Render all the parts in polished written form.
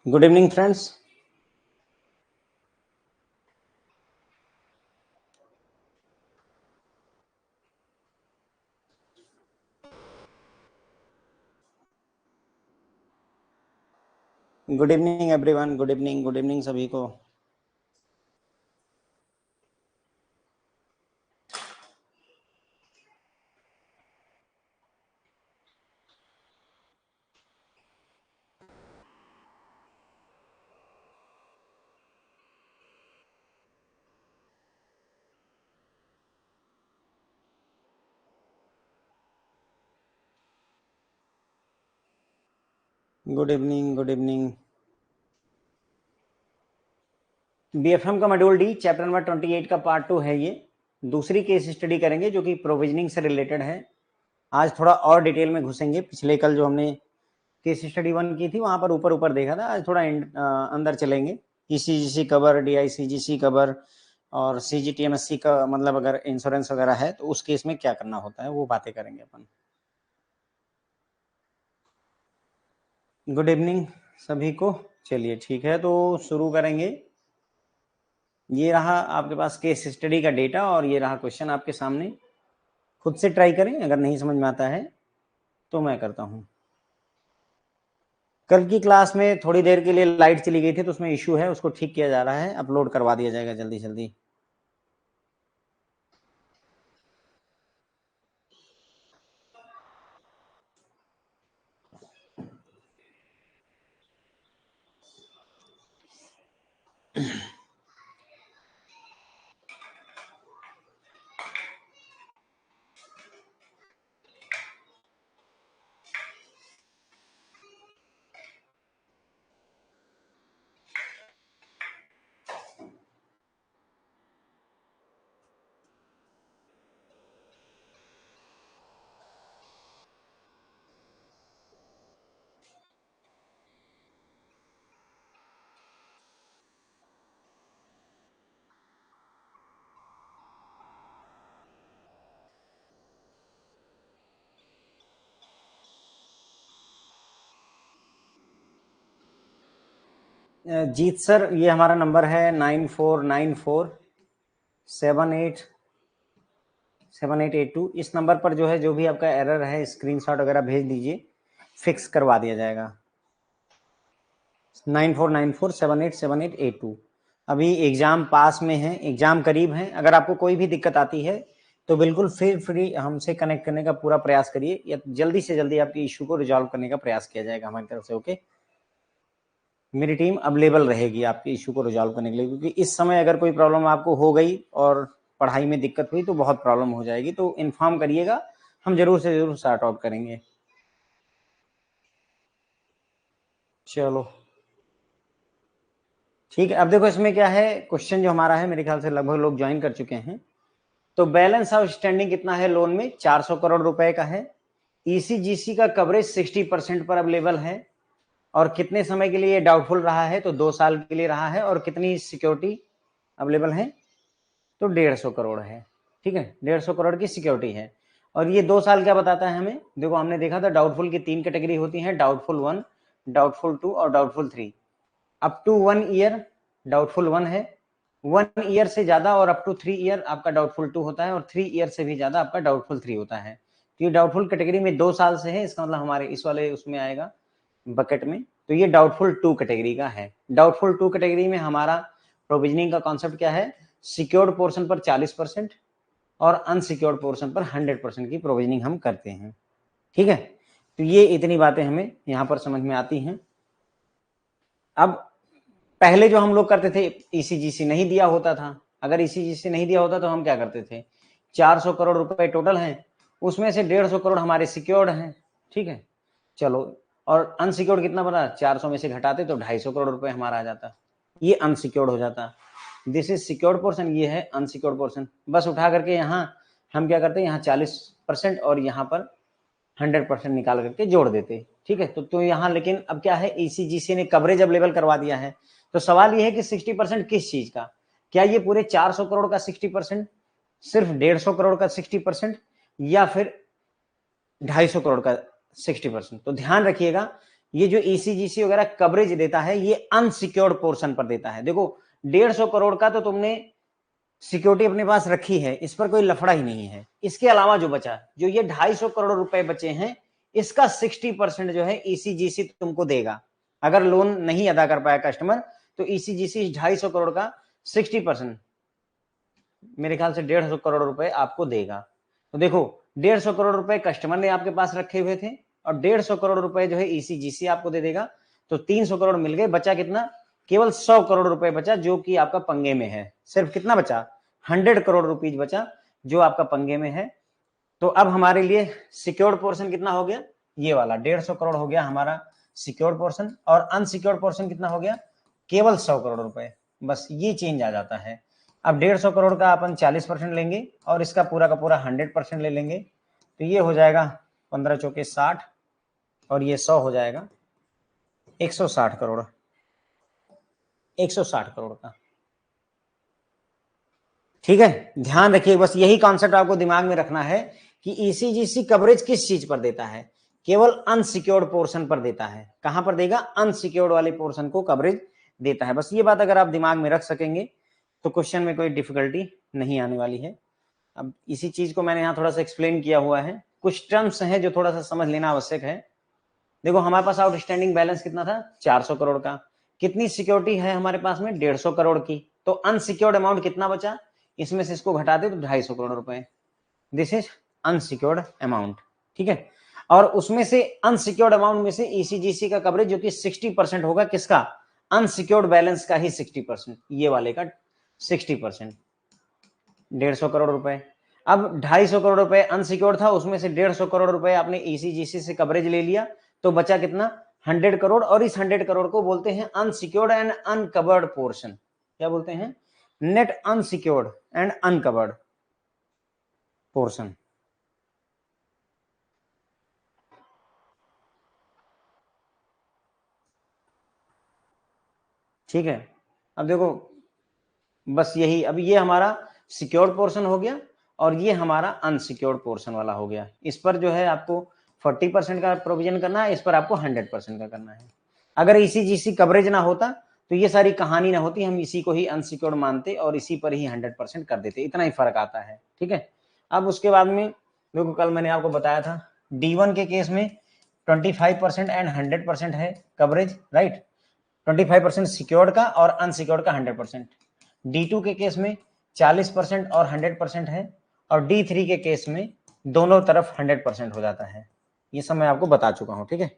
Good evening, friends. Good evening, everyone. Good evening सभी को. Good evening. BFM का module D chapter number 28 का part 2 है. ये दूसरी केस स्टडी करेंगे जो कि प्रोविजनिंग से रिलेटेड है. आज थोड़ा और डिटेल में घुसेंगे. पिछले कल जो हमने केस स्टडी 1 की थी वहां पर ऊपर देखा था. आज थोड़ा अंदर चलेंगे. ECGC कवर, DICGC कवर और CGTMSC का मतलब अगर इंश्योरेंस वगैरह है तो उस केस में क्या करना होता है वो बातें करेंगे अपन. गुड इवनिंग सभी को. चलिए ठीक है, तो शुरू करेंगे. ये रहा आपके पास केस स्टडी का डेटा और ये रहा क्वेश्चन आपके सामने. खुद से ट्राई करें, अगर नहीं समझ में आता है तो मैं करता हूं. कल की क्लास में थोड़ी देर के लिए लाइट चली गई थी तो उसमें इश्यू है, उसको ठीक किया जा रहा है. अपलोड करवा दिया जाएगा जल्दी जल्दी. जीत सर, ये हमारा नंबर है 9494787882. इस नंबर पर जो है जो भी आपका एरर है स्क्रीनशॉट वगैरह भेज दीजिए, फिक्स करवा दिया जाएगा. 9494787882. अभी एग्जाम पास में है, एग्जाम करीब है. अगर आपको कोई भी दिक्कत आती है तो बिल्कुल फील फ्री हमसे कनेक्ट करने का पूरा प्रयास करिए, या जल्दी से जल्दी आपके इशू को रिजॉल्व करने का प्रयास किया जाएगा हमारी तरफ से. ओके, मेरी टीम अवेलेबल रहेगी आपके इशू को रिजॉल्व करने के लिए, क्योंकि इस समय अगर कोई प्रॉब्लम आपको हो गई और पढ़ाई में दिक्कत हुई तो बहुत प्रॉब्लम हो जाएगी. तो इन्फॉर्म करिएगा, हम जरूर से जरूर सॉर्ट आउट करेंगे. चलो ठीक है. अब देखो इसमें क्या है, क्वेश्चन जो हमारा है मेरे ख्याल से लगभग लोग ज्वाइन कर चुके हैं. तो बैलेंस आउटस्टैंडिंग कितना है लोन में? 400 करोड़ रुपए का है. ECGC का कवरेज 60% पर अवेलेबल है. और कितने समय के लिए डाउटफुल रहा है? तो 2 साल के लिए रहा है. और कितनी सिक्योरिटी अवेलेबल है? तो 150 करोड़ है. ठीक है, 150 करोड़ की सिक्योरिटी है. और ये 2 साल क्या बताता है हमें? देखो हमने देखा था डाउटफुल की 3 कैटेगरी होती है, डाउटफुल 1, डाउटफुल 2 और doubtful 3. Up to 1 year doubtful 1 है. 1 ईयर से ज्यादा और अप टू 3 ईयर आपका डाउटफुल 2 होता है. और 3 ईयर से भी ज्यादा आपका डाउटफुल 3 होता है. तो ये डाउटफुल कैटेगरी में 2 साल से है, इसका मतलब हमारे इस वाले उसमें आएगा बकेट में. तो ये डाउटफुल 2 कैटेगरी का है. डाउटफुल 2 कैटेगरी में हमारा प्रोविजनिंग का कॉन्सेप्ट क्या है? सिक्योर्ड पोर्शन पर 40% और अनसिक्योर्ड पोर्शन पर 100% की प्रोविजनिंग हम करते हैं. ठीक है, तो ये इतनी बातें हमें यहाँ पर समझ में आती हैं. अब पहले जो हम लोग करते थे, ECGC नहीं दिया होता था. अगर ECGC नहीं दिया होता तो हम क्या करते थे? 400 करोड़ रुपए टोटल हैं, उसमें से 150 करोड़ हमारे सिक्योर्ड हैं. ठीक है, चलो. और अनसिक्योर्ड कितना बना? 400 में से घटाते तो 250 करोड़ रुपए हमारा आ जाता. ये अनसिक्योर्ड हो जाता. दिस इज सिक्योर्ड पोर्शन, ये है अनसिक्योर्ड पोर्शन. बस उठा करके यहाँ हम क्या करते हैं, यहाँ 40% और यहाँ पर 100% निकाल करके जोड़ देते. ठीक है, तो यहाँ लेकिन अब क्या है, ECGC ने कवरेज अवेलेबल करवा दिया है. तो सवाल ये है कि 60% किस चीज का? क्या ये पूरे 400 करोड़ का 60%, सिर्फ 150 करोड़ का 60%, या फिर 250 करोड़ का 60%? तो ध्यान रखिएगा, ये जो ईसीजीसी वगैरह कवरेज देता है ये अनसिक्योर्ड पोर्शन पर देता है। देखो 150 करोड़ का तो तुमने सिक्योरिटी अपने पास रखी है, इस पर कोई लफड़ा ही नहीं है। इसके अलावा जो बचा, जो ये 250 करोड़ रुपए बचे हैं, इसका 60% जो है ईसीजीसी तुमको देगा। अगर लोन नहीं अदा कर पाया कस्टमर तो ईसीजीसी 250 करोड़ का 60%, मेरे ख्याल से 150 करोड़ रुपए आपको देगा। तो देखो 150 करोड़ रुपए कस्टमर ने आपके पास रखे हुए थे और 150 करोड़ रुपए जो है ईसीजीसी आपको दे देगा, तो 300 करोड़ मिल गए। बचा कितना? केवल 100 करोड़ रुपए बचा, जो कि आपका पंगे में है। सिर्फ कितना बचा? 100 करोड़ रुपीज बचा, जो आपका पंगे में है। तो अब हमारे लिए सिक्योर्ड पोर्शन कितना हो गया? ये वाला 150 करोड़ हो गया हमारा सिक्योर्ड पोर्शन, और अनसिक्योर्ड पोर्शन कितना हो गया? केवल 100 करोड़ रुपए। बस ये चेंज आ जाता है। अब 150 करोड़ का अपन 40% लेंगे और इसका पूरा का पूरा 100% ले लेंगे, तो ये हो जाएगा 15 चौके 60 और ये 100 हो जाएगा 160 करोड़, 160 करोड़ का। ठीक है, ध्यान रखिए, बस यही कॉन्सेप्ट आपको दिमाग में रखना है कि ईसीजीसी कवरेज किस चीज पर देता है? केवल अनसिक्योर्ड पोर्शन पर देता है। कहां पर देगा? अनसिक्योर्ड वाले पोर्शन को कवरेज देता है। बस ये बात अगर आप दिमाग में रख सकेंगे तो क्वेश्चन में कोई डिफिकल्टी नहीं आने वाली है। अब इसी चीज को मैंने यहाँ थोड़ा सा एक्सप्लेन किया हुआ है। कुछ टर्म्स हैं जो थोड़ा सा समझ लेना आवश्यक है। देखो हमारे पास आउटस्टैंडिंग बैलेंस कितना था? 400 करोड़ का। कितनी सिक्योरिटी है हमारे पास में? 150 करोड़ की। तो अनसिक्योर्ड अमाउंट कितना बचा? इसमें से इसको घटा दे तो 250 करोड़ रुपए। This is unsecured amount. ठीक है, और उसमें से अनसिक्योर्ड अमाउंट में से ईसीजीसी का कवरेज जो कि 60% होगा, किसका? अनसिक्योर्ड बैलेंस का ही 60%, ये वाले का 60%, 150 करोड़ रुपए। अब 250 करोड़ रुपए अनसिक्योर्ड था, उसमें से 150 करोड़ रुपए आपने ईसीजीसी से कवरेज ले लिया, तो बचा कितना? 100 करोड़। और इस 100 करोड़ को बोलते हैं अनसिक्योर्ड एंड अनकवर्ड पोर्शन। क्या बोलते हैं? Net unsecured and uncovered portion. ठीक है, अब देखो बस यही, अब ये हमारा सिक्योर्ड पोर्शन हो गया और ये हमारा अनसिक्योर्ड पोर्शन वाला हो गया। इस पर जो है आपको 40% का प्रोविजन करना है, इस पर आपको 100% का करना है। अगर ईसीजीसी कवरेज ना होता तो ये सारी कहानी ना होती, हम इसी को ही अनसिक्योर्ड मानते और इसी पर ही 100% कर देते। इतना ही फर्क आता है। ठीक है, अब उसके बाद में देखो कल मैंने आपको बताया था D1 के केस में 25% एंड 100% है कवरेज, राइट? 25% सिक्योर्ड का और अनसिक्योर्ड का 100%। D2 के केस में 40% और 100% है, और D3 के केस में दोनों तरफ 100% हो जाता है। ये सब मैं आपको बता चुका हूं। ठीक है,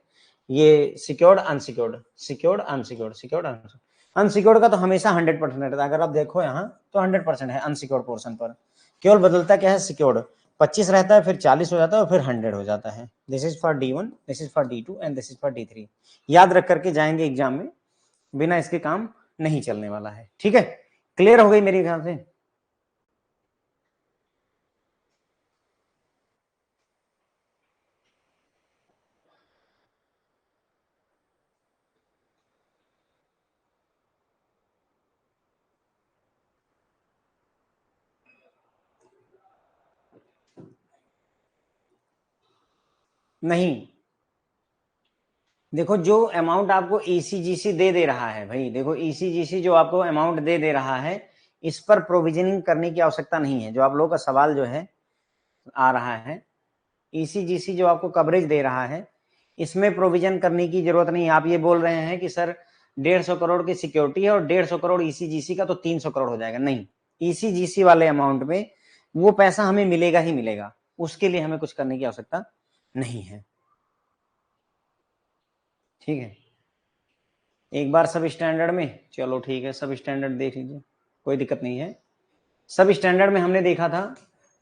ये secured unsecured, secured unsecured, secured unsecured. Unsecured का तो हमेशा 100% रहता है। अगर आप देखो यहाँ तो 100% है अनसिक्योर्ड पोर्शन पर। केवल बदलता क्या है? सिक्योर्ड 25 रहता है, फिर 40 हो जाता है और फिर 100 हो जाता है। This is for D1, this is for D2 and this is for D3। याद रख करके जाएंगे एग्जाम में, बिना इसके काम नहीं चलने वाला है। ठीक है, क्लियर हो गई मेरे ख्याल से? नहीं, देखो जो अमाउंट आपको ईसीजीसी दे रहा है भाई, देखो ईसीजीसी जो आपको अमाउंट दे रहा है, इस पर प्रोविजनिंग करने की आवश्यकता नहीं है। जो आप लोगों का सवाल जो है आ रहा है, ईसीजीसी जो आपको कवरेज दे रहा है, इसमें प्रोविजन करने की जरूरत नहीं। आप ये बोल रहे हैं कि सर 150 करोड़ की सिक्योरिटी है और 150 करोड़ ईसीजीसी का, तो 300 करोड़ हो जाएगा। नहीं, ईसीजीसी वाले अमाउंट में वो पैसा हमें मिलेगा ही मिलेगा, उसके लिए हमें कुछ करने की आवश्यकता नहीं है। ठीक है, एक बार सब स्टैंडर्ड में, चलो ठीक है, सब स्टैंडर्ड देख लीजिए, कोई दिक्कत नहीं है। सब स्टैंडर्ड में हमने देखा था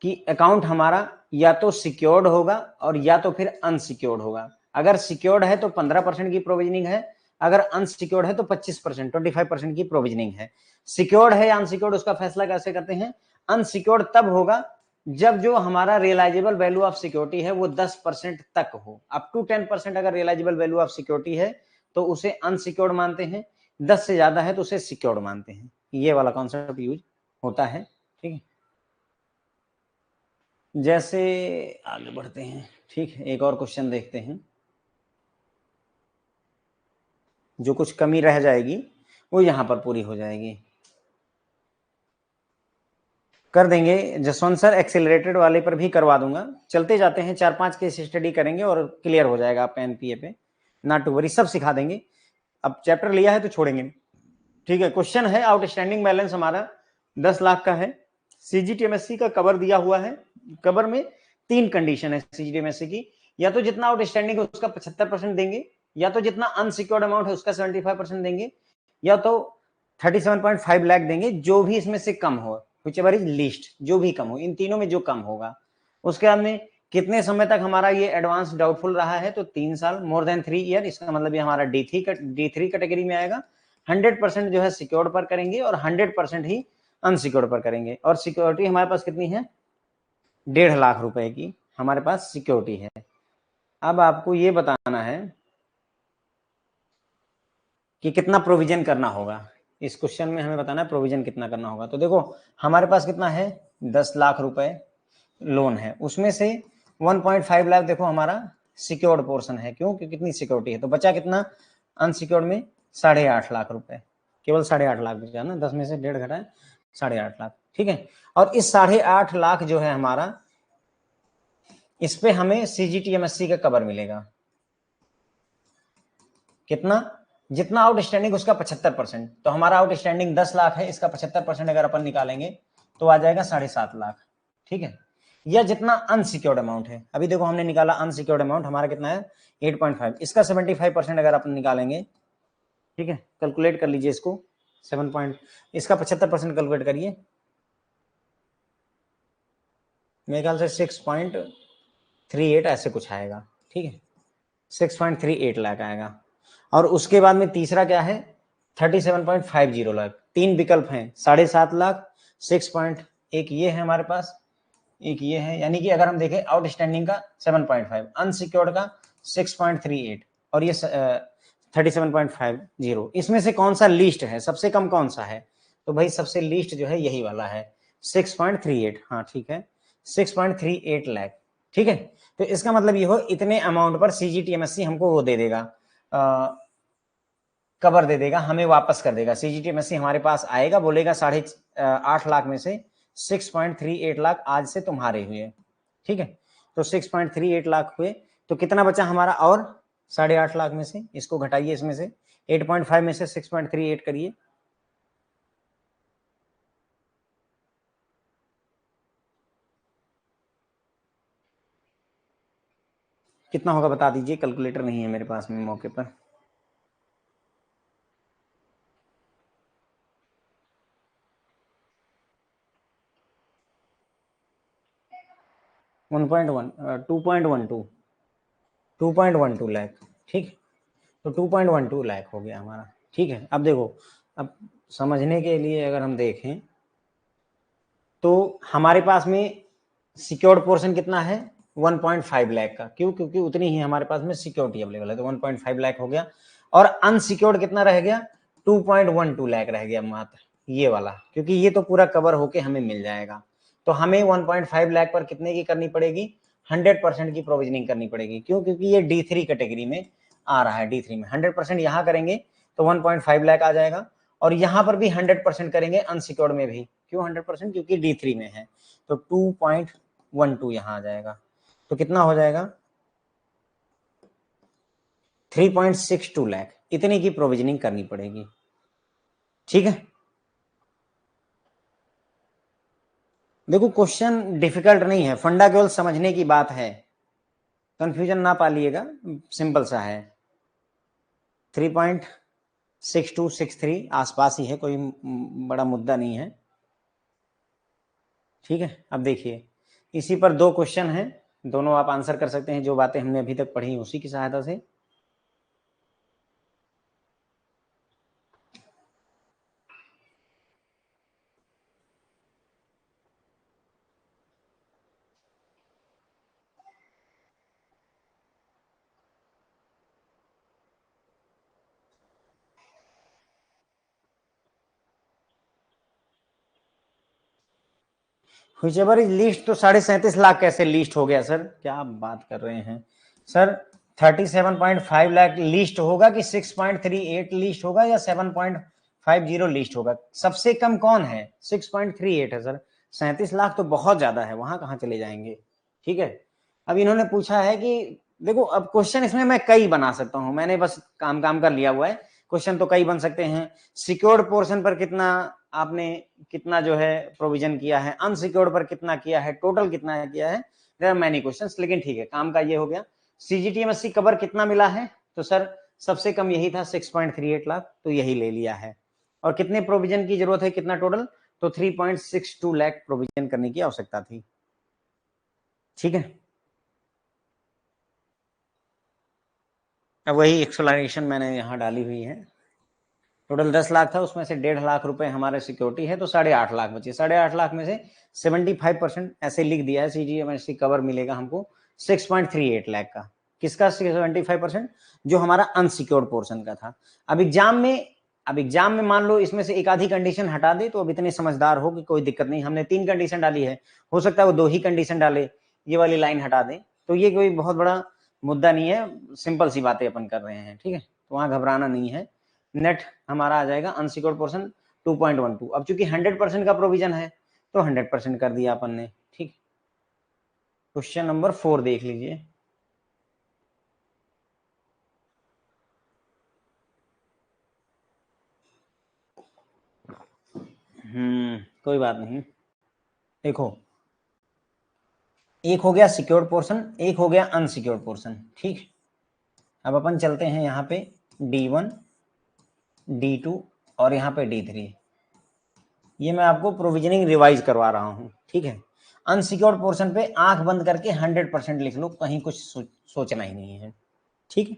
कि अकाउंट हमारा या तो सिक्योर्ड होगा और या तो फिर अनसिक्योर्ड होगा। अगर सिक्योर्ड है तो 15% की प्रोविजनिंग है, अगर अनसिक्योर्ड है तो 25%, 25% की प्रोविजनिंग है। सिक्योर्ड है या अनसिक्योर्ड, उसका फैसला कैसे करते हैं? अनसिक्योर्ड तब होगा जब जो हमारा रियलाइजेबल वैल्यू ऑफ सिक्योरिटी है वो 10% तक हो। अप टू 10% अगर रियलाइजेबल वैल्यू ऑफ सिक्योरिटी है तो उसे अनसिक्योर्ड मानते हैं, 10 से ज्यादा है तो उसे सिक्योर्ड मानते हैं। ये वाला कॉन्सेप्ट यूज होता है। ठीक है, जैसे आगे बढ़ते हैं। ठीक है, एक और क्वेश्चन देखते हैं। जो कुछ कमी रह जाएगी वो यहाँ पर पूरी हो जाएगी। कर देंगे जसवंत सर, एक्सेलरेटेड वाले पर भी करवा दूंगा। चलते जाते हैं, 4-5 केस स्टडी करेंगे और क्लियर हो जाएगा आपका एनपीए पे, नॉट टू वरी, सब सिखा देंगे। अब चैप्टर लिया है तो छोड़ेंगे, ठीक है। क्वेश्चन है, आउटस्टैंडिंग बैलेंस हमारा 10 लाख का है, सीजीटीएमएससी का कवर दिया हुआ है। कवर में 3 कंडीशन है सीजीटीएमएससी की, या तो जितना आउटस्टैंडिंग है उसका 75% देंगे, या तो जितना अनसिक्योर्ड अमाउंट है उसका 75% देंगे, या तो 37.5 लाख देंगे, जो भी इसमें से कम हो, व्हिचएवर इज लीस्ट, जो भी कम हो, इन तीनों में जो कम होगा। उसके बाद में कितने समय तक हमारा ये एडवांस डाउटफुल रहा है, तो 3 साल, मोर देन 3 ईयर, इसका मतलब ये हमारा D3 कैटेगरी में आएगा। 100% जो है सिक्योर्ड पर करेंगे और 100% ही अनसिक्योर्ड पर करेंगे। और सिक्योरिटी हमारे पास कितनी है, 1.5 लाख रुपए की हमारे पास सिक्योरिटी है। अब आपको ये बताना है कि कितना प्रोविजन करना होगा। इस क्वेश्चन में हमें बताना है प्रोविजन कितना करना होगा। तो देखो हमारे पास कितना है, 10 लाख रुपए लोन है, उसमें से 1.5 लाख देखो हमारा सिक्योर्ड पोर्शन है। क्यों, क्योंकि कितनी सिक्योरिटी है, तो बचा कितना अनसिक्योर्ड में, 8.5 लाख रुपए, केवल 8.5 लाख बचा ना, 10 में से 1.5 घटा है, 8.5 लाख, ठीक है। और इस 8.5 लाख जो है हमारा, इस पे हमें सीजीटीएमएससी का कवर मिलेगा। कितना, जितना आउटस्टैंडिंग उसका 75%, तो हमारा आउटस्टैंडिंग 10 लाख है, इसका 75% अगर अपन निकालेंगे तो आ जाएगा 7.5 लाख, ठीक है। या जितना अनसिक्योर्ड अमाउंट है, अभी देखो हमने निकाला अनसिक्योर्ड अमाउंट हमारा कितना है 8.5, इसका 75% अगर अपन निकालेंगे, ठीक है, कैलकुलेट कर लीजिए इसको, 7 पॉइंट, इसका 75% कैलकुलेट करिए, मेरे ख्याल से 6.38 ऐसे कुछ आएगा, ठीक है, 6.38 लाख आएगा। और उसके बाद में तीसरा क्या है, 37.50 लाख, 3 विकल्प हैं, 7.5 लाख, 6. एक ये है हमारे पास, एक ये है, यानी कि अगर हम देखें आउटस्टैंडिंग का 7.5, अनसिक्योर्ड का 6.38 और ये 37.50, इसमें से कौन सा लीस्ट है, सबसे कम कौन सा है, तो भाई सबसे लीस्ट जो है यही वाला है 6.38, हाँ ठीक है 6.38 लाख, ठीक है। तो इसका मतलब ये हो इतने अमाउंट पर सीजीटीएमएससी हमको वो दे देगा, कवर दे देगा, हमें वापस कर देगा। सीजीटीएमएससी हमारे पास आएगा, बोलेगा 8.5 लाख में से 6.38 लाख आज से तुम्हारे हुए, ठीक है। तो 6.38 लाख हुए, तो कितना बचा हमारा, और 8.5 लाख में से इसको घटाइए, इसमें से 8.5 में से 6.38 करिए, कितना होगा बता दीजिए, कैलकुलेटर नहीं है मेरे पास में मौके पर। 2.12 लाख, ठीक, तो 2.12 लाख हो गया हमारा, ठीक है। अब देखो, अब समझने के लिए अगर हम देखें तो हमारे पास में सिक्योर्ड पोर्शन कितना है, 1.5 लाख का, क्यों, क्योंकि उतनी ही हमारे पास में सिक्योरिटी अवेलेबल है, तो 1.5 लाख हो गया। और अनसिक्योर्ड कितना रह गया, 2.12 लाख रह गया मात्र, ये वाला, क्योंकि ये तो पूरा कवर होके हमें मिल जाएगा। तो हमें 1.5 लाख पर कितने की करनी पड़ेगी, 100% की प्रोविजनिंग करनी पड़ेगी। क्यों, क्योंकि ये D3 कैटेगरी में आ रहा है, D3 में 100% यहाँ करेंगे तो 1.5 लाख आ जाएगा, और यहाँ पर भी 100% करेंगे अनसिक्योर्ड में भी, क्यों 100%, क्योंकि D3 में है, तो 2.12 यहाँ आ जाएगा। तो कितना हो जाएगा, 3.62 लाख, इतनी की प्रोविजनिंग करनी पड़ेगी, ठीक है। देखो क्वेश्चन डिफिकल्ट नहीं है, फंडा केवल समझने की बात है, कंफ्यूजन ना पालिएगा, सिंपल सा है। 3.6263 आसपास ही है, कोई बड़ा मुद्दा नहीं है, ठीक है। अब देखिए इसी पर 2 क्वेश्चन हैं, दोनों आप आंसर कर सकते हैं, जो बातें हमने अभी तक पढ़ी उसी की सहायता से। व्हिचएवर इज लीस्ट, तो 37.5 लाख कैसे लीस्ट हो गया सर, क्या आप बात कर रहे हैं सर, 37.5 लाख लिस्ट होगा कि 6.38 लिस्ट होगा या 7.50 लिस्ट होगा? सबसे कम कौन है? 6.38 है सर। 37 लाख तो बहुत ज्यादा है, वहां कहाँ चले जाएंगे? ठीक है, अब इन्होंने पूछा है कि देखो, अब क्वेश्चन इसमें मैं कई बना सकता हूं, मैंने बस काम कर लिया हुआ है। क्वेश्चन तो कई बन सकते हैं। सिक्योर्ड पोर्शन पर कितना आपने कितना जो है प्रोविजन किया है, अनसिक्योर्ड पर कितना किया है, टोटल कितना किया है, देयर आर मेनी क्वेश्चंस, लेकिन ठीक है, काम का ये हो गया। सीजीटीएमएससी कवर कितना मिला है? तो सर सबसे कम यही था 6.38 लाख, तो यही ले लिया है। और कितने प्रोविजन की जरूरत है, कितना टोटल? तो 3.62 लाख प्रोविजन करने की आवश्यकता थी। ठीक है, अब वही एक्सप्लेनेशन मैंने यहाँ डाली हुई है। टोटल 10 लाख था, उसमें से 1.5 लाख रुपए हमारे सिक्योरिटी है, तो 8.5 लाख बचे। 8.5 लाख में से 75% ऐसे लिख दिया है, सीजीएमएससी कवर मिलेगा हमको 6.38 लाख का। किसका 75%? जो हमारा अनसिक्योर्ड पोर्शन का था। अब एग्जाम में मान लो इसमें से एक आधी कंडीशन हटा दे, तो अब इतने समझदार हो कि कोई दिक्कत नहीं, हमने 3 कंडीशन डाली है, हो सकता है वो 2 ही कंडीशन डाले, ये वाली लाइन हटा दे, तो ये कोई बहुत बड़ा मुद्दा नहीं है, सिंपल सी बातें अपन कर रहे हैं। ठीक है, तो वहां घबराना नहीं है। नेट हमारा आ जाएगा अनसिक्योर्ड पोर्शन 2.12। अब चूंकि 100% का प्रोविजन है, तो 100% कर दिया अपन ने। ठीक, क्वेश्चन नंबर 4 देख लीजिए। कोई बात नहीं। देखो, एक हो गया सिक्योर्ड पोर्शन, एक हो गया अनसिक्योर्ड पोर्शन। ठीक, अब अपन चलते हैं यहाँ पे D1, D2 और यहाँ पे D3। ये मैं आपको प्रोविजनिंग रिवाइज करवा रहा हूँ। ठीक है, अनसिक्योर्ड पोर्शन पे आंख बंद करके 100% लिख लो, कहीं कुछ सोचना ही नहीं है। ठीक है,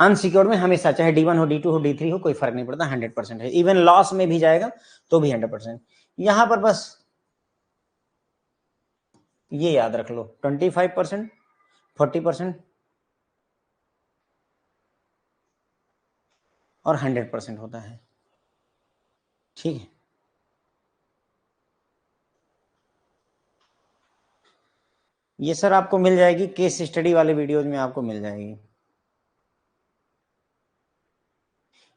अनसिक्योर्ड में हमेशा चाहे D1 हो, D2 हो, D3 हो, कोई फर्क नहीं पड़ता, 100% है। इवन लॉस में भी जाएगा तो भी 100%। यहां पर बस ये याद रख लो, 25%, 40% और 100% होता है। ठीक है, ये सर आपको मिल जाएगी, केस स्टडी वाले वीडियोज में आपको मिल जाएगी।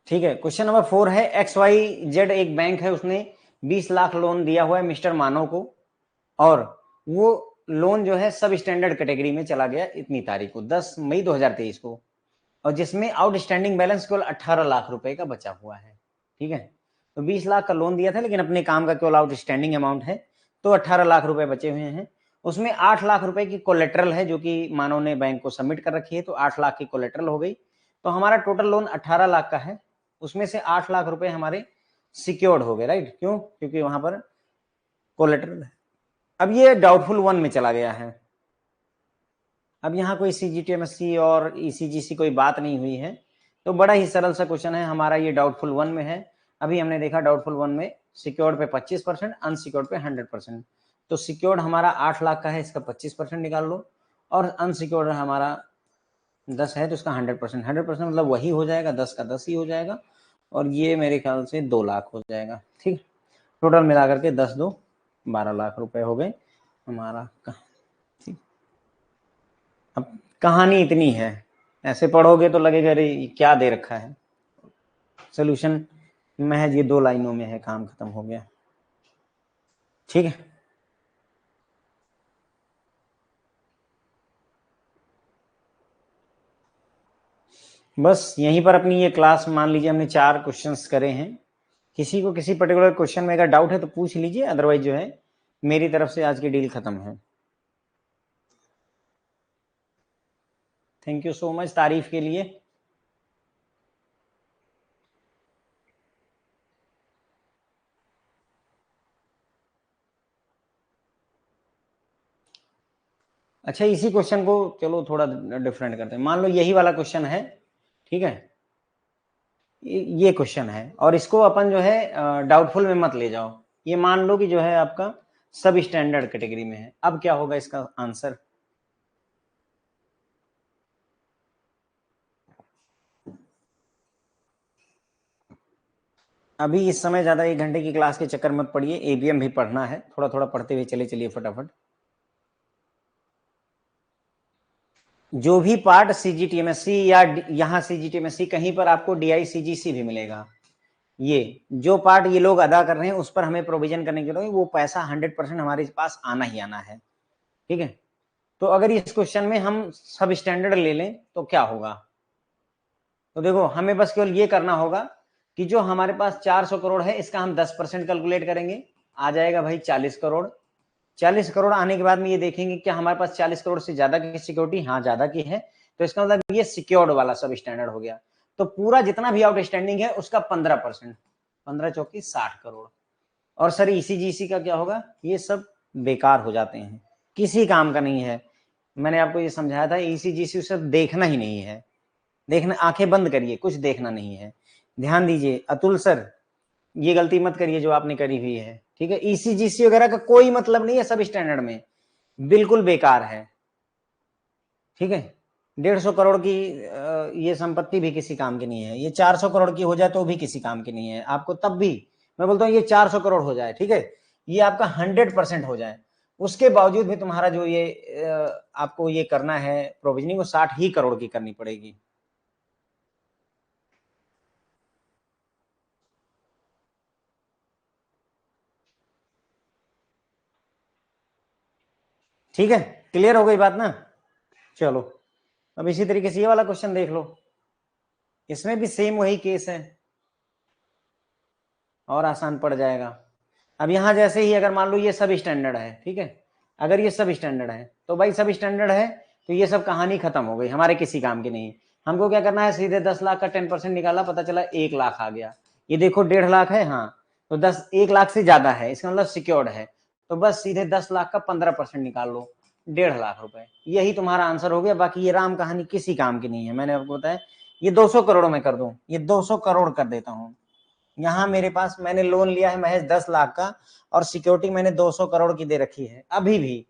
ठीक है, क्वेश्चन नंबर 4 है, XYZ एक बैंक है, उसने 20 लाख लोन दिया हुआ है मिस्टर मानव को, और वो लोन जो है सब स्टैंडर्ड कैटेगरी में चला गया इतनी तारीख को, 10 मई 2023 को, और जिसमें आउटस्टैंडिंग बैलेंस केवल 18 लाख रुपए का बचा हुआ है। ठीक है, तो 20 लाख का लोन दिया था, लेकिन अपने काम का केवल आउटस्टैंडिंग अमाउंट है, तो 18 लाख रुपए बचे हुए हैं। उसमें 8 लाख रुपए की कोलेट्रल है, जो कि मानव ने बैंक को सबमिट कर रखी है, तो 8 लाख की कोलेट्रल हो गई। तो हमारा टोटल लोन 18 लाख का है, उसमें से 8 लाख रुपए हमारे सिक्योर्ड हो गए। राइट, क्यों? क्योंकि वहां पर कोलेट्रल है। अब ये डाउटफुल 1 में चला गया है। अब यहाँ कोई सीजीटीएमएससी और ईसीजीसी कोई बात नहीं हुई है, तो बड़ा ही सरल सा क्वेश्चन है हमारा, ये डाउटफुल 1 में है। अभी हमने देखा डाउटफुल 1 में सिक्योर्ड पे 25%, अनसिक्योर्ड पे 100%। तो सिक्योर्ड हमारा 8 लाख का है, इसका 25% निकाल लो, और अनसिक्योर्ड हमारा 10 है, तो इसका 100%। 100% मतलब वही हो जाएगा, 10 का 10 ही हो जाएगा, और ये मेरे ख्याल से 2 लाख हो जाएगा। ठीक, टोटल मिलाकर के 10 2 12 लाख रुपए हो गए हमारा। ठीक, अब कहानी इतनी है, ऐसे पढ़ोगे तो लगेगा अरे क्या दे रखा है। सोल्यूशन महज ये 2 लाइनों में है, काम खत्म हो गया। ठीक है, बस यहीं पर अपनी ये क्लास, मान लीजिए हमने 4 क्वेश्चंस करे हैं। किसी को किसी पर्टिकुलर क्वेश्चन में अगर डाउट है तो पूछ लीजिए, अदरवाइज जो है मेरी तरफ से आज की डील खत्म है। थैंक यू सो मच तारीफ के लिए। अच्छा, इसी क्वेश्चन को चलो थोड़ा डिफरेंट करते हैं। मान लो यही वाला क्वेश्चन है, ठीक है, ये क्वेश्चन है, और इसको अपन जो है डाउटफुल में मत ले जाओ। ये मान लो कि जो है आपका सब स्टैंडर्ड कैटेगरी में है। अब क्या होगा इसका आंसर? अभी इस समय ज्यादा 1 घंटे की क्लास के चक्कर मत पड़िए, एबीएम भी पढ़ना है, थोड़ा थोड़ा पढ़ते हुए चले चलिए फटाफट। जो भी पार्ट सीजीटीएमएससी या यहाँ सीजीटीएमएससी कहीं पर आपको डीआईसीजीसी भी मिलेगा, ये जो पार्ट ये लोग अदा कर रहे हैं उस पर हमें प्रोविजन करने के लिए वो पैसा 100% हमारे पास आना ही आना है। ठीक है, तो अगर इस क्वेश्चन में हम सब स्टैंडर्ड ले लें तो क्या होगा, तो देखो हमें बस केवल ये करना होगा कि जो हमारे पास 400 करोड़ है इसका हम 10% कैलकुलेट करेंगे, आ जाएगा भाई 40 करोड़। 40 करोड़ आने के बाद में ये देखेंगे क्या हमारे पास 40 करोड़ से ज्यादा की सिक्योरिटी, हाँ ज्यादा की है, तो इसका मतलब ये सिक्योर्ड वाला सब स्टैंडर्ड हो गया। तो पूरा जितना भी आउटस्टैंडिंग है उसका 15%, 15 चौकी 60 करोड़। और सर ईसीजीसी का क्या होगा, ये सब बेकार हो जाते हैं, किसी काम का नहीं है। मैंने आपको ये समझाया था ईसीजीसी सब देखना ही नहीं है, देखना, आंखें बंद करिए, कुछ देखना नहीं है। ध्यान दीजिए अतुल सर, ये गलती मत करिए जो आपने करी हुई है। ठीक है, ईसीजीसी वगैरह का कोई मतलब नहीं है सब स्टैंडर्ड में, बिल्कुल बेकार है। ठीक है, 150 करोड़ की ये संपत्ति भी किसी काम की नहीं है, ये 400 करोड़ की हो जाए तो भी किसी काम की नहीं है आपको, तब भी मैं बोलता हूँ ये 400 करोड़ हो जाए, ठीक है, ये आपका 100% हो जाए, उसके बावजूद भी तुम्हारा जो ये आपको ये करना है प्रोविजनिंग, वो 60 ही करोड़ की करनी पड़ेगी। ठीक है, क्लियर हो गई बात ना। चलो अब इसी तरीके से ये वाला क्वेश्चन देख लो, इसमें भी सेम वही केस है और आसान पड़ जाएगा। अब यहां जैसे ही अगर मान लो ये सब स्टैंडर्ड है, ठीक है, अगर ये सब स्टैंडर्ड है तो भाई सब स्टैंडर्ड है तो ये सब कहानी खत्म हो गई, हमारे किसी काम की नहीं। हमको क्या करना है, सीधे 10 लाख का 10% निकाला, पता चला 1 लाख आ गया। ये देखो 1.5 लाख है, हाँ तो 1 लाख से ज्यादा है, इसका मतलब सिक्योर्ड है, तो बस सीधे 10 लाख का 15% निकाल लो, 1.5 लाख रुपए, यही तुम्हारा आंसर हो गया। बाकी ये राम कहानी किसी काम की नहीं है। मैंने आपको बताया ये 200 करोड़ में कर दूं, ये 200 करोड़ कर देता हूँ। यहाँ मेरे पास मैंने लोन लिया है महज 10 लाख का और सिक्योरिटी मैंने 200 करोड़ की दे रखी है, अभी भी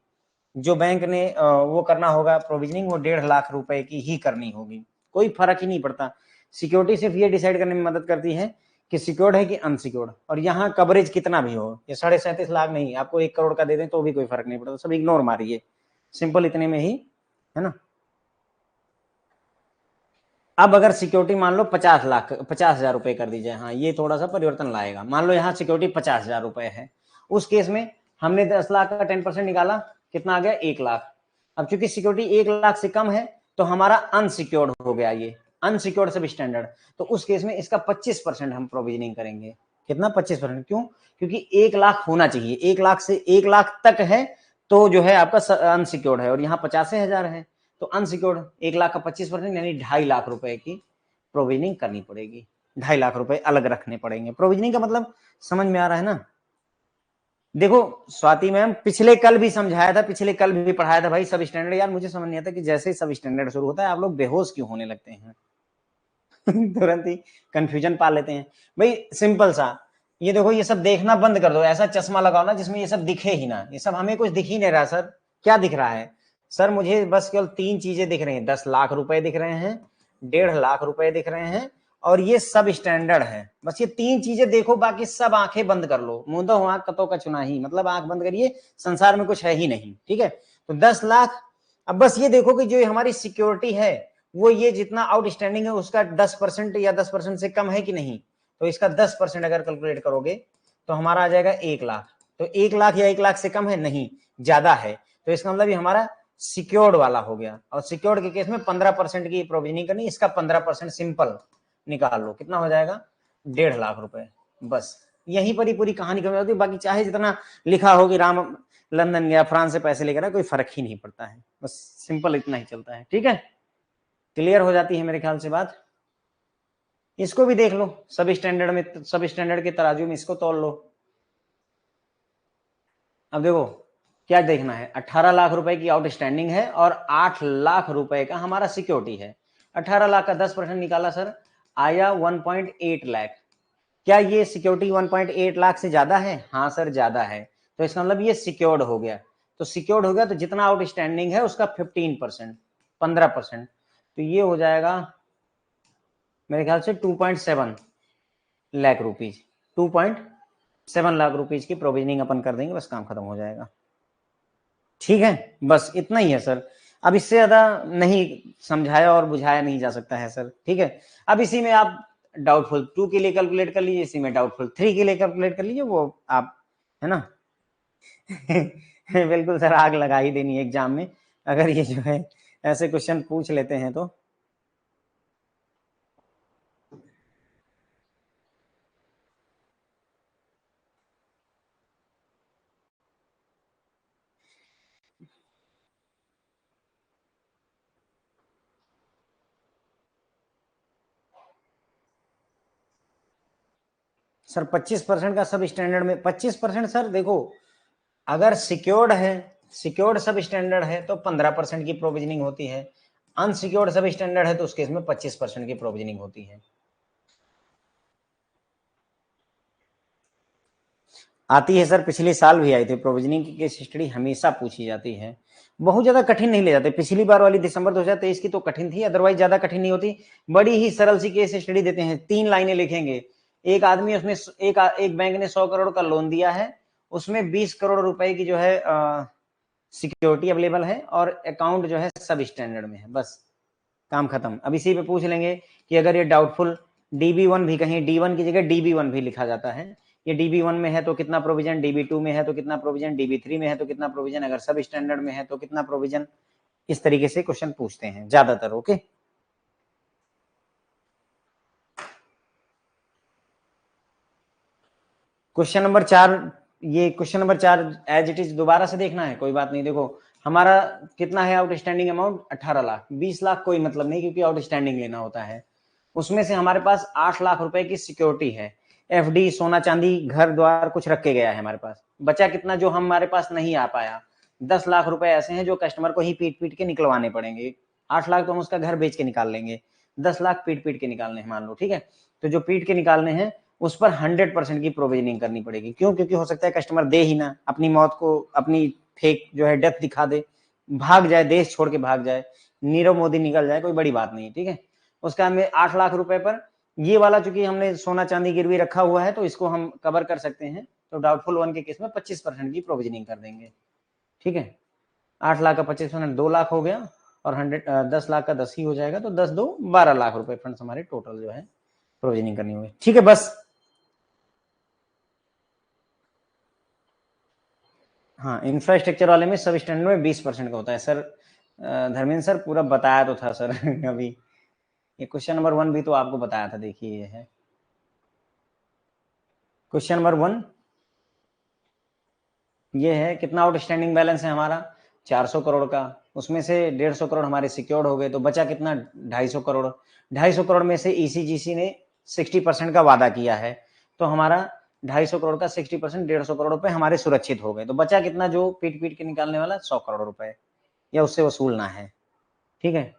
जो बैंक ने वो करना होगा प्रोविजनिंग, वो 1.5 लाख रुपए की ही करनी होगी, कोई फर्क ही नहीं पड़ता। सिक्योरिटी सिर्फ ये डिसाइड करने में मदद करती है कि सिक्योर्ड है कि अनसिक्योर्ड, और यहाँ कवरेज कितना भी हो, ये 37.5 लाख नहीं, आपको 1 करोड़ का दे दें तो भी कोई फर्क नहीं पड़ता, सब इग्नोर मारिए, सिंपल इतने में ही है ना। अब अगर सिक्योरिटी मान लो 50 लाख 50,000 रुपए कर दीजिए, हाँ ये थोड़ा सा परिवर्तन लाएगा, मान लो यहाँ सिक्योरिटी 50,000 रुपए है, उस केस में हमने 10 लाख का 10% निकाला, कितना आ गया 1 लाख। अब चूंकि सिक्योरिटी 1 लाख से कम है तो हमारा अनसिक्योर्ड हो गया, ये अनसिक्योर्ड सब स्टैंडर्ड, तो उस केस में इसका 25% हम प्रोविजनिंग करेंगे। कितना 25%, क्यों, क्योंकि 1 लाख होना चाहिए, 1 लाख से 1 लाख तक है तो जो है आपका अनसिक्योर्ड है, और यहाँ 50,000 है तो अनसिक्योर्ड, 1 लाख का 25% यानी 2.5 लाख रुपए की प्रोविजनिंग करनी पड़ेगी, 2.5 लाख रुपए अलग रखने पड़ेंगे। प्रोविजनिंग का मतलब समझ में आ रहा है ना। देखो स्वाति मैम, पिछले कल भी समझाया था, पिछले कल भी पढ़ाया था भाई सब स्टैंडर्ड, यार मुझे समझ नहीं आता कि जैसे ही सब स्टैंडर्ड शुरू होता है आप लोग बेहोश क्यों होने लगते हैं तुरंत ही कंफ्यूजन पा लेते हैं। भाई सिंपल सा, ये देखो ये सब देखना बंद कर दो, ऐसा चश्मा लगाओ ना जिसमें ये सब दिखे ही ना, ये सब हमें कुछ दिख ही नहीं रहा। सर क्या दिख रहा है, सर मुझे बस केवल 3 चीजें दिख रही हैं, 10 लाख रुपए दिख रहे हैं, 1.5 लाख रुपए दिख रहे हैं, और ये सब स्टैंडर्ड है। बस ये 3 चीजें देखो, बाकी सब आंखें बंद कर लो, मुंह दो आंख कतो का चुना ही, मतलब आंख बंद करिए, संसार में कुछ है ही नहीं। ठीक है, तो 10 लाख, अब बस ये देखो कि जो हमारी सिक्योरिटी है वो ये जितना आउटस्टैंडिंग है उसका 10% या 10% से कम है कि नहीं, तो इसका 10% अगर कैलकुलेट करोगे तो हमारा आ जाएगा 1 लाख। तो 1 लाख या 1 लाख से कम है नहीं, ज्यादा है, तो इसका मतलब ये हमारा सिक्योर्ड वाला हो गया, और सिक्योर्ड के केस में 15% की प्रोविजनिंग करनी, इसका 15% सिंपल निकाल लो, कितना हो जाएगा 1.5 लाख रुपए। बस यहीं पर ही पूरी कहानी खत्म होती है, बाकी चाहे जितना लिखा हो कि राम लंदन गया फ्रांस से पैसे लेकर, कोई फर्क ही नहीं पड़ता है, बस सिंपल इतना ही चलता है। ठीक है, क्लियर हो जाती है मेरे ख्याल से बात। इसको भी देख लो, सब स्टैंडर्ड में, सब स्टैंडर्ड के तराजू में इसको तोल लो। अब देखो क्या देखना है, 18 लाख रुपए की आउटस्टैंडिंग है और 8 लाख रुपए का हमारा सिक्योरिटी है। 18 लाख का 10% निकाला सर, आया 1.8 लाख। क्या ये सिक्योरिटी 1.8 लाख से ज्यादा है, हाँ सर ज्यादा है, तो इसका मतलब ये सिक्योर्ड हो गया। तो सिक्योर्ड हो गया तो जितना आउटस्टैंडिंग है उसका 15%, 15%, तो ये हो जाएगा मेरे ख्याल से 2.7 लाख रुपीज, 2.7 लाख रुपीज की प्रोविजनिंग अपन कर देंगे, बस काम खत्म हो जाएगा। ठीक है, बस इतना ही है सर। अब इससे ज्यादा नहीं समझाया और बुझाया नहीं जा सकता है सर, ठीक है। अब इसी में आप डाउटफुल 2 के लिए कैलकुलेट कर लीजिए, इसी में डाउटफुल 3 के लिए कैलकुलेट कर लीजिए, वो आप, है ना। बिल्कुल सर, आग लगा ही देनी है एग्जाम में अगर ये जो है ऐसे क्वेश्चन पूछ लेते हैं तो। सर 25% का सब स्टैंडर्ड में 25% सर देखो, अगर सिक्योर्ड है, सिक्योर्ड सब स्टैंडर्ड है तो 15% की प्रोविजनिंग होती है, अनसिक्योर्ड सब स्टैंडर्ड है तो उस केस में 25% की प्रोविजनिंग होती है। आती है सर, पिछले साल भी आई थी प्रोविजनिंग की केस स्टडी, हमेशा पूछी जाती है। बहुत ज्यादा कठिन नहीं ले जाते, पिछली बार वाली दिसंबर 2023 की तो कठिन थी, अदरवाइज ज्यादा कठिन नहीं होती, बड़ी ही सरल सी केस स्टडी देते हैं। 3 लाइनें लिखेंगे, एक आदमी उसमें एक बैंक ने 100 करोड़ का लोन दिया है, उसमें 20 करोड़ रुपए की जो है सिक्योरिटी अवेलेबल है और अकाउंट जो है सब स्टैंडर्ड में है, बस काम खत्म। अब इसी पे पूछ लेंगे कि अगर ये डाउटफुल DB1 भी कहीं D1 की जगह DB1 भी लिखा जाता है, ये DB1 में है तो कितना प्रोविजन, DB2 में है तो कितना प्रोविजन, DB3 में है तो कितना प्रोविजन, अगर सब स्टैंडर्ड में है तो कितना प्रोविजन, इस तरीके से क्वेश्चन पूछते हैं ज्यादातर। ओके, क्वेश्चन नंबर 4, ये question number 4 as it is दोबारा से देखना है, कोई बात नहीं। देखो हमारा कितना है आउटस्टैंडिंग अमाउंट, 18 लाख, 20 लाख कोई मतलब नहीं क्योंकि आउटस्टैंडिंग लेना होता है। उसमें से हमारे पास 8 लाख रुपए की सिक्योरिटी है, FD सोना चांदी घर द्वार कुछ रख के गया है हमारे पास। बचा कितना जो हमारे पास नहीं आ पाया, 10 लाख रुपए ऐसे हैं जो कस्टमर को ही पीट पीट के निकलवाने पड़ेंगे। 8 लाख तो हम उसका घर बेच के निकाल लेंगे, 10 लाख पीट पीट के निकालने हैं मान लो, ठीक है। तो जो पीट के निकालने हैं उस पर 100% की प्रोविजनिंग करनी पड़ेगी। क्यों? क्योंकि हो सकता है कस्टमर दे ही ना, अपनी मौत को, अपनी फेक जो है डेथ दिखा दे, भाग जाए, देश छोड़ के भाग जाए, नीरव मोदी निकल जाए, कोई बड़ी बात नहीं, ठीक है। उसका हमें 8 लाख रुपए पर ये वाला चूंकि हमने सोना चांदी गिरवी रखा हुआ है तो इसको हम कवर कर सकते हैं, तो डाउटफुल 1 के केस में 25% की प्रोविजनिंग कर देंगे, ठीक है। 8 लाख का 25% 2 लाख हो गया और 10 लाख का 10 ही हो जाएगा, तो 10 2 12 लाख रुपए फंड्स हमारे टोटल जो है प्रोविजनिंग करनी होगी, ठीक है। बस हाँ, इंफ्रास्ट्रक्चर वाले में सब स्टैंडर्ड में 20% का होता है सर। धर्मेंद्र सर पूरा बताया तो था सर अभी, ये क्वेश्चन नंबर 1 भी तो आपको बताया था, देखिए ये है क्वेश्चन नंबर 1। ये है कितना आउटस्टैंडिंग बैलेंस है हमारा, 400 करोड़ का, उसमें से 150 करोड़ हमारे सिक्योर्ड हो गए, तो बचा कितना, 250 करोड़। 250 करोड़ में से ECGC ने 60% का वादा किया है, तो हमारा 250 करोड़ का 60% 150 करोड़ रुपए हमारे सुरक्षित हो गए, तो बचा कितना जो पीट पीट के निकालने वाला, 100 करोड़ रुपए, या उससे वसूलना है, ठीक है।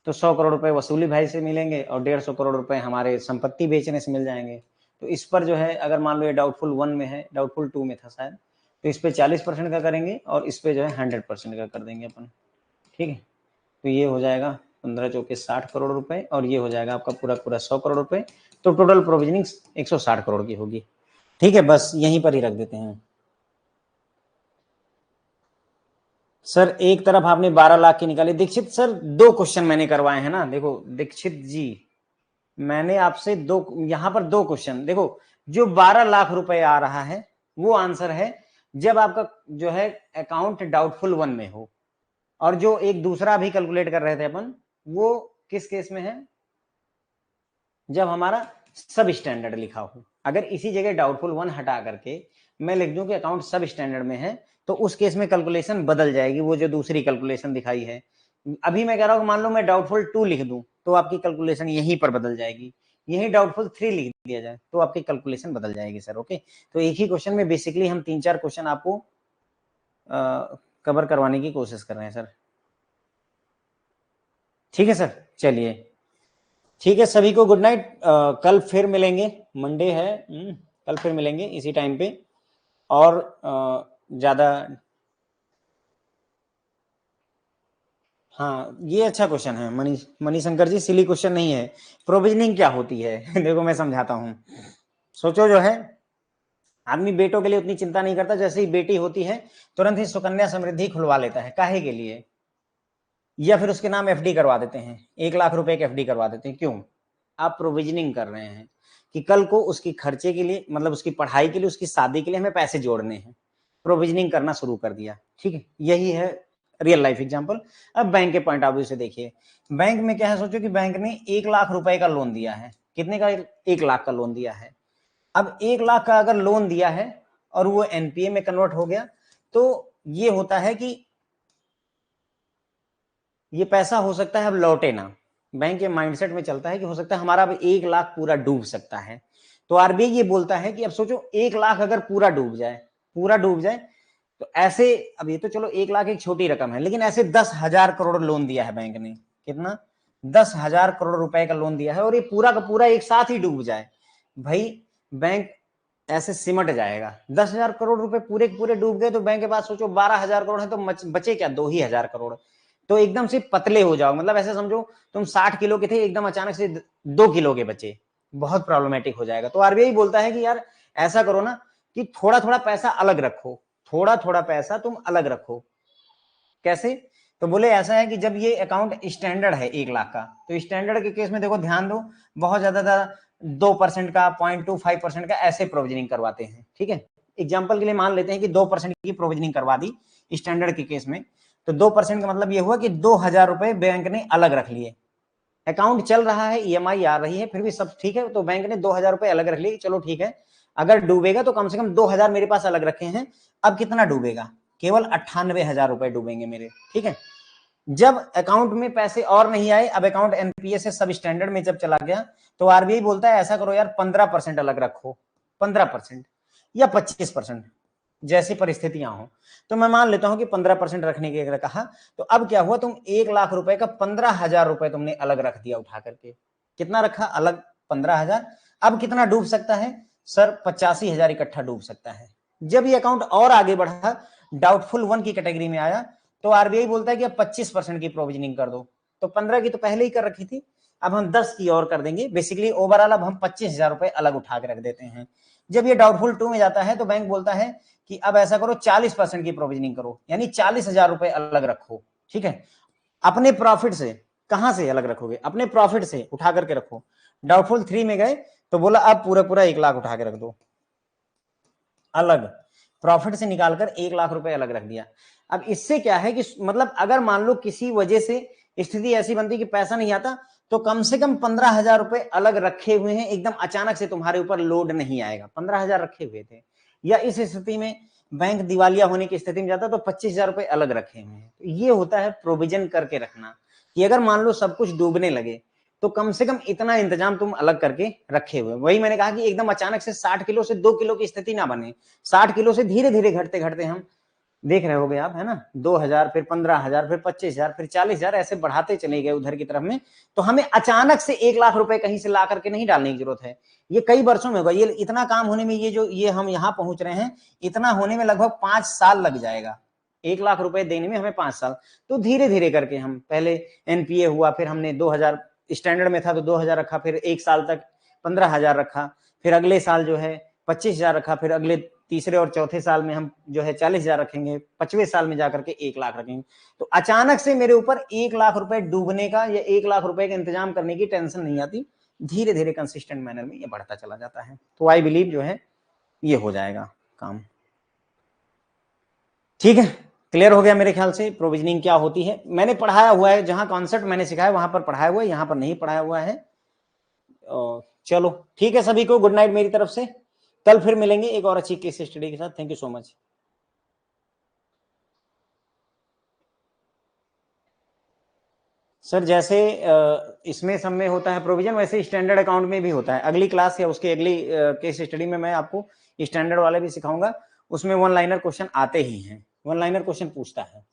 तो 100 करोड़ रुपए वसूली भाई से मिलेंगे और 150 करोड़ रुपए हमारे संपत्ति बेचने से मिल जाएंगे। तो इस पर जो है अगर मान लो ये डाउटफुल 1 में है, डाउटफुल 2 में था शायद, तो इस पे 40% का करेंगे और इस पे जो है 100% का कर देंगे अपन, ठीक है। तो ये हो जाएगा 15 चौके 60 करोड़ रुपए और ये हो जाएगा आपका पूरा पूरा 100 करोड़ रुपए, तो टोटल प्रोविजनिंग 160 करोड़ की होगी, ठीक है। बस यहीं पर ही रख देते हैं सर। एक तरफ आपने 12 लाख की निकाली दीक्षित सर, 2 क्वेश्चन मैंने करवाए हैं ना, देखो दीक्षित जी, मैंने आपसे 2, यहां पर 2 क्वेश्चन देखो, जो 12 लाख रुपए आ रहा है वो आंसर है जब आपका जो है अकाउंट डाउटफुल 1 में हो, और जो एक दूसरा भी कैलकुलेट कर रहे थे अपन, वो किस केस में है, जब हमारा सब स्टैंडर्ड लिखा हो। अगर इसी जगह डाउटफुल 1 हटा करके मैं लिख दूं कि अकाउंट सब स्टैंडर्ड में है, तो उस केस में कैलकुलेशन बदल जाएगी, वो जो दूसरी कैलकुलेशन दिखाई है। अभी मैं कह रहा हूं मान लो मैं डाउटफुल 2 लिख दूं तो आपकी कैलकुलेशन यहीं पर बदल जाएगी, यही डाउटफुल 3 लिख दिया जाए तो आपकी कैलकुलेशन बदल जाएगी सर, ओके। तो एक ही क्वेश्चन में बेसिकली हम 3-4 क्वेश्चन आपको कवर करवाने की कोशिश कर रहे हैं सर, ठीक है सर। चलिए ठीक है, सभी को गुड नाइट, कल फिर मिलेंगे, मंडे है, कल फिर मिलेंगे इसी टाइम पे, और ज्यादा, हाँ ये अच्छा क्वेश्चन है मणिशंकर जी, सिली क्वेश्चन नहीं है। प्रोविजनिंग क्या होती है देखो मैं समझाता हूँ। सोचो जो है आदमी बेटों के लिए उतनी चिंता नहीं करता, जैसे ही बेटी होती है तुरंत ही सुकन्या समृद्धि खुलवा लेता है, काहे के लिए, या फिर उसके नाम एफडी करवा देते हैं, 1 लाख रुपए की एफडी करवा देते हैं। क्यों? आप प्रोविजनिंग कर रहे हैं कि कल को उसकी खर्चे के लिए, मतलब उसकी पढ़ाई के लिए, उसकी शादी के लिए हमें पैसे जोड़ने हैं, प्रोविजनिंग करना शुरू कर दिया। ठीक है, यही है रियल लाइफ एग्जांपल। अब बैंक के पॉइंट ऑफ व्यू से देखिए, बैंक में क्या है, सोचो कि बैंक ने 1 लाख रुपए का लोन दिया है। कितने का? 1 लाख का लोन दिया है। अब 1 लाख का अगर लोन दिया है और वो एनपीए में कन्वर्ट हो गया, तो ये होता है कि ये पैसा हो सकता है अब लौटे ना। बैंक के माइंडसेट में चलता है कि हो सकता है हमारा अब 1 लाख पूरा डूब सकता है। तो आरबीआई ये बोलता है कि अब सोचो 1 लाख अगर पूरा डूब जाए, पूरा डूब जाए, तो ऐसे, अब ये तो चलो 1 लाख एक छोटी रकम है, लेकिन ऐसे 10,000 करोड़ लोन दिया है बैंक ने। कितना? 10,000 करोड़ रुपए का लोन दिया है, और ये पूरा का पूरा एक साथ ही डूब जाए, भाई बैंक ऐसे सिमट जाएगा। 10,000 करोड़ रुपए पूरे के पूरे डूब गए तो बैंक के पास सोचो 12,000 करोड़ है, तो बचे क्या? 2,000 करोड़। तो एकदम से पतले हो जाओ, मतलब ऐसे समझो तुम 60 किलो के थे, एकदम अचानक से 2 किलो के बचे, बहुत प्रॉब्लमेटिक हो जाएगा। तो आरबीआई बोलता है कि यार ऐसा करो ना कि थोड़ा थोड़ा पैसा अलग रखो, थोड़ा थोड़ा पैसा तुम अलग रखो। कैसे? तो बोले ऐसा है कि जब ये अकाउंट स्टैंडर्ड है 1 लाख का, तो स्टैंडर्ड के केस में देखो, ध्यान दो, बहुत ज्यादा 2% का, 0.25% का ऐसे प्रोविजनिंग करवाते हैं। ठीक है, एग्जाम्पल के लिए मान लेते हैं कि 2% की प्रोविजनिंग करवा दी स्टैंडर्ड के केस में, तो 2% का मतलब ये हुआ कि 2,000 रुपए बैंक ने अलग रख लिए। अकाउंट चल रहा है, ईएमआई आ रही है, फिर भी सब ठीक है, तो बैंक ने 2,000 रुपए अलग रख लिए। चलो ठीक है, अगर डूबेगा तो कम से कम 2,000 मेरे पास अलग रखे हैं। अब कितना डूबेगा? केवल 98,000 रुपए डूबेंगे मेरे। ठीक है, जब अकाउंट में पैसे और नहीं आए, अब अकाउंट एनपीए से सब स्टैंडर्ड में जब चला गया, तो आरबीआई बोलता है ऐसा करो यार, 15% अलग रखो, 15% या 25%, जैसी परिस्थितियां हो। तो मैं मान लेता हूं कि 15% रखने के लिए कहा, तो अब क्या हुआ, तुम 1 लाख रुपए का 15,000 रुपए तुमने अलग रख दिया उठा करके। कितना रखा अलग? 15,000। अब कितना डूब सकता है सर? 85,000 इकट्ठा डूब सकता है। जब ये अकाउंट और आगे बढ़ा, डाउटफुल 1 की कैटेगरी में आया, तो आरबीआई बोलता है कि अब 25% की प्रोविजनिंग कर दो। तो 15 की तो पहले ही कर रखी थी, अब हम 10 की और कर देंगे। बेसिकली ओवरऑल अब हम 25,000 रुपए अलग उठा के रख देते हैं। जब ये डाउटफुल 2 में जाता है, तो बैंक बोलता है कि अब ऐसा करो 40% की प्रोविजनिंग करो, यानी 40,000 रुपए अलग रखो। ठीक है, अपने प्रॉफिट से। कहां से अलग रखोगे? अपने प्रॉफिट से उठा करके रखो। डाउटफुल 3 में गए तो बोला अब पूरा पूरा 1 लाख उठा के रख दो अलग, प्रॉफिट से निकालकर 1 लाख रुपए अलग रख दिया। अब इससे क्या है कि मतलब अगर मान लो किसी वजह से स्थिति ऐसी बनती कि पैसा नहीं आता, तो कम से कम 15,000 रुपए अलग रखे हुए हैं, एकदम अचानक से तुम्हारे ऊपर लोड नहीं आएगा। 15,000 रखे हुए थे, या इस स्थिति में बैंक दिवालिया होने की स्थिति में जाता तो 25,000 रुपए अलग रखे हुए हैं। तो ये होता है प्रोविजन करके रखना, कि अगर मान लो सब कुछ डूबने लगे तो कम से कम इतना इंतजाम तुम अलग करके रखे हुए। वही मैंने कहा कि एकदम अचानक से 60 किलो से 2 किलो की स्थिति ना बने। 60 किलो से धीरे धीरे घटते घटते, हम देख रहे होगे आप, है ना, 2,000, फिर 15,000, फिर 25,000, फिर 40,000, ऐसे बढ़ाते चले गए उधर की तरफ में। तो हमें अचानक से 1 लाख रुपए कहीं से ला करके नहीं डालने की जरूरत है। ये कई वर्षों में होगा। ये इतना काम होने में, ये हम यहाँ पहुंच रहे हैं, इतना होने में लगभग 5 साल लग जाएगा। 1 लाख रुपए देने में हमें 5 साल। तो धीरे धीरे करके हम, पहले एनपीए हुआ, फिर हमने 2,000 स्टैंडर्ड में था तो 2,000 रखा, फिर 1 साल तक 15,000 रखा, फिर अगले साल जो है 25,000 रखा, फिर अगले तीसरे और चौथे साल में हम जो है 40,000 रखेंगे, 5वें साल में जाकर के 1 लाख रखेंगे। तो अचानक से मेरे ऊपर 1 लाख रुपए डूबने का या 1 लाख रुपए का इंतजाम करने की टेंशन नहीं आती। धीरे धीरे कंसिस्टेंट मैनर में ये बढ़ता चला जाता है। तो आई बिलीव जो है ये हो जाएगा काम। ठीक है, क्लियर हो गया मेरे ख्याल से प्रोविजनिंग क्या होती है। मैंने पढ़ाया हुआ है, जहां कॉन्सेप्ट मैंने सिखाया वहां पर पढ़ाया हुआ है, यहां पर नहीं पढ़ाया हुआ है। चलो ठीक है, सभी को गुड नाइट मेरी तरफ से। कल फिर मिलेंगे एक और अच्छी केस स्टडी के साथ। Thank you so much. Sir जैसे इसमें सब में होता है प्रोविजन, वैसे स्टैंडर्ड अकाउंट में भी होता है। अगली क्लास या उसके अगली केस स्टडी में मैं आपको स्टैंडर्ड वाले भी सिखाऊंगा। उसमें वन लाइनर क्वेश्चन आते ही हैं, वन लाइनर क्वेश्चन पूछता है।